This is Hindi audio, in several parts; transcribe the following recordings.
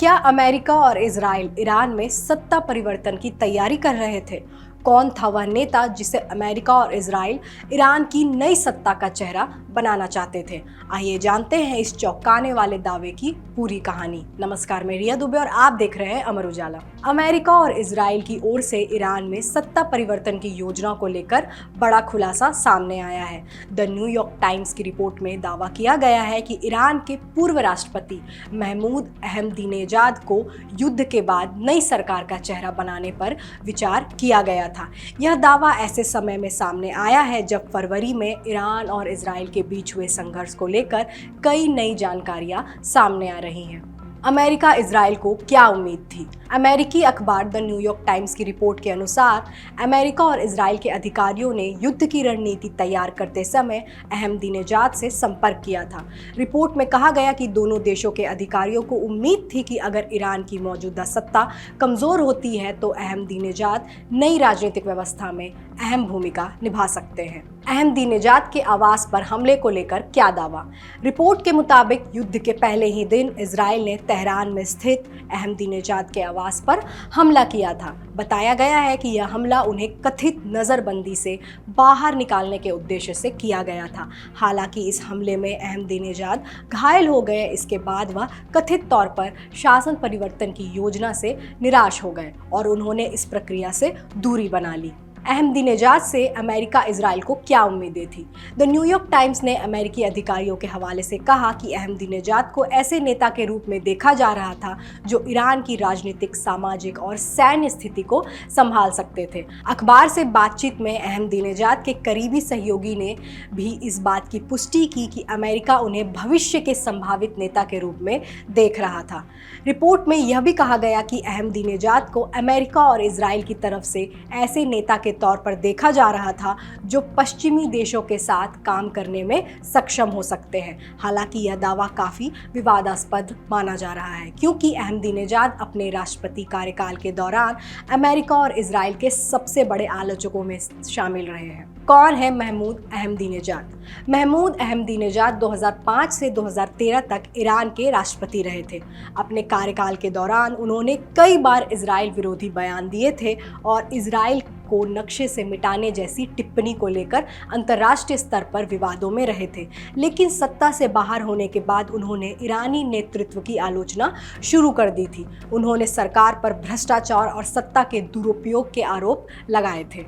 क्या अमेरिका और इजराइल ईरान में सत्ता परिवर्तन की तैयारी कर रहे थे? कौन था वह नेता जिसे अमेरिका और इजराइल ईरान की नई सत्ता का चेहरा बनाना चाहते थे? आइए जानते हैं इस चौंकाने वाले दावे की पूरी कहानी। नमस्कार, मैं रिया दुबे और आप देख रहे हैं अमर उजाला। अमेरिका और इजराइल की ओर से ईरान में सत्ता परिवर्तन की योजना को लेकर बड़ा खुलासा सामने आया है। द न्यूयॉर्क टाइम्स की रिपोर्ट में दावा किया गया है कि ईरान के पूर्व राष्ट्रपति महमूद अहमदीनेजाद को युद्ध के बाद नई सरकार का चेहरा बनाने पर विचार किया गया था। यह दावा ऐसे समय में सामने आया है जब फरवरी में ईरान और इजराइल के बीच हुए संघर्ष को लेकर कई नई जानकारियां सामने आ रही हैं। अमेरिका इजराइल को क्या उम्मीद थी? अमेरिकी अखबार द न्यूयॉर्क टाइम्स की रिपोर्ट के अनुसार अमेरिका और इजराइल के अधिकारियों ने युद्ध की रणनीति तैयार करते समय अहमदीनेजाद से संपर्क किया था। रिपोर्ट में कहा गया कि दोनों देशों के अधिकारियों को उम्मीद थी कि अगर ईरान की मौजूदा सत्ता कमजोर होती है तो अहमदीनेजाद नई राजनीतिक व्यवस्था में अहम भूमिका निभा सकते हैं। अहमदीनेजाद के आवास पर हमले को लेकर क्या दावा? रिपोर्ट के मुताबिक युद्ध के पहले ही दिन इजराइल ने तेहरान में स्थित अहमदीनेजाद के आवास पर हमला किया था। बताया गया है कि यह हमला उन्हें कथित नज़रबंदी से बाहर निकालने के उद्देश्य से किया गया था। हालांकि इस हमले में अहमदीनेजाद घायल हो गए। इसके बाद वह कथित तौर पर शासन परिवर्तन की योजना से निराश हो गए और उन्होंने इस प्रक्रिया से दूरी बना ली। अहमदीनेजाद से अमेरिका इजराइल को क्या उम्मीदें थी? द न्यूयॉर्क टाइम्स ने अमेरिकी अधिकारियों के हवाले से कहा कि अहमदीनेजाद को ऐसे नेता के रूप में देखा जा रहा था जो ईरान की राजनीतिक, सामाजिक और सैन्य स्थिति को संभाल सकते थे। अखबार से बातचीत में अहमदीनेजाद के करीबी सहयोगी ने भी इस बात की पुष्टि की कि अमेरिका उन्हें भविष्य के संभावित नेता के रूप में देख रहा था। रिपोर्ट में यह भी कहा गया कि अहमदीनेजाद को अमेरिका और इजराइल की तरफ से ऐसे नेता के तौर पर देखा जा रहा था जो पश्चिमी देशों के साथ काम करने में सक्षम हो सकते हैं। हालांकि यह दावा काफी विवादास्पद माना जा रहा है क्योंकि अहमदीनेजाद अपने राष्ट्रपति कार्यकाल के दौरान अमेरिका और इजराइल के सबसे बड़े आलोचकों में शामिल रहे हैं। कौन है महमूद अहमदीनेजाद? महमूद अहमदीनेजाद 2005 से 2013 तक ईरान के राष्ट्रपति रहे थे। अपने कार्यकाल के दौरान उन्होंने कई बार इजराइल विरोधी बयान दिए थे और इजराइल को नक्शे से मिटाने जैसी टिप्पणी को लेकर अंतर्राष्ट्रीय स्तर पर विवादों में रहे थे। लेकिन सत्ता से बाहर होने के बाद उन्होंने ईरानी नेतृत्व की आलोचना शुरू कर दी थी। उन्होंने सरकार पर भ्रष्टाचार और सत्ता के दुरुपयोग के आरोप लगाए थे।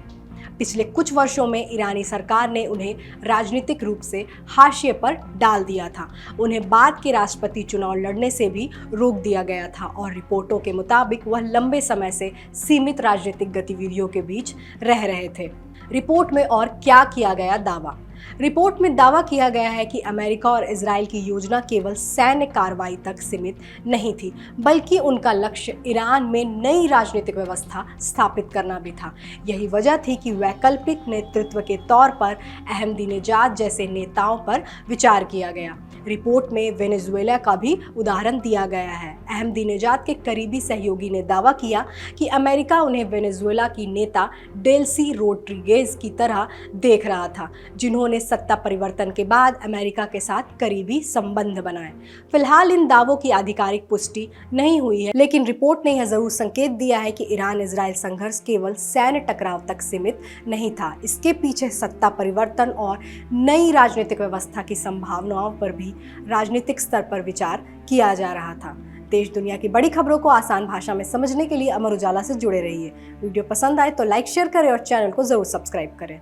पिछले कुछ वर्षों में ईरानी सरकार ने उन्हें राजनीतिक रूप से हाशिए पर डाल दिया था। उन्हें बाद के राष्ट्रपति चुनाव लड़ने से भी रोक दिया गया था और रिपोर्टों के मुताबिक वह लंबे समय से सीमित राजनीतिक गतिविधियों के बीच रह रहे थे। रिपोर्ट में और क्या किया गया दावा? रिपोर्ट में दावा किया गया है कि अमेरिका और इजराइल की योजना केवल सैन्य कार्रवाई तक सीमित नहीं थी, बल्कि उनका लक्ष्य ईरान में नई राजनीतिक व्यवस्था स्थापित करना भी था। यही वजह थी कि वैकल्पिक नेतृत्व के तौर पर अहमदीनेजाद जैसे नेताओं पर विचार किया गया। रिपोर्ट में वेनेजुएला का भी उदाहरण दिया गया है। अहमदीनेजाद के करीबी सहयोगी ने दावा किया कि अमेरिका उन्हें वेनेजुएला की नेता डेल्सी रोड्रिगेज की तरह देख रहा था, जिन्होंने सत्ता परिवर्तन के बाद अमेरिका के साथ करीबी संबंध बनाए। फिलहाल इन दावों की आधिकारिक पुष्टि नहीं हुई है, लेकिन रिपोर्ट ने यह जरूर संकेत दिया है कि ईरान इजराइल संघर्ष केवल सैन्य टकराव तक सीमित नहीं था। इसके पीछे सत्ता परिवर्तन और नई राजनीतिक व्यवस्था की संभावनाओं पर भी राजनीतिक स्तर पर विचार किया जा रहा था। देश दुनिया की बड़ी खबरों को आसान भाषा में समझने के लिए अमर उजाला से जुड़े रहिए। वीडियो पसंद आए तो लाइक, शेयर करें और चैनल को जरूर सब्सक्राइब करें।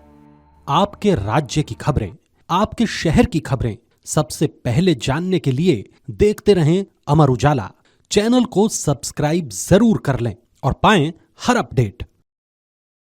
आपके राज्य की खबरें, आपके शहर की खबरें सबसे पहले जानने के लिए देखते रहें अमर उजाला। चैनल को सब्सक्राइब जरूर कर लें और पाएं हर अपडेट।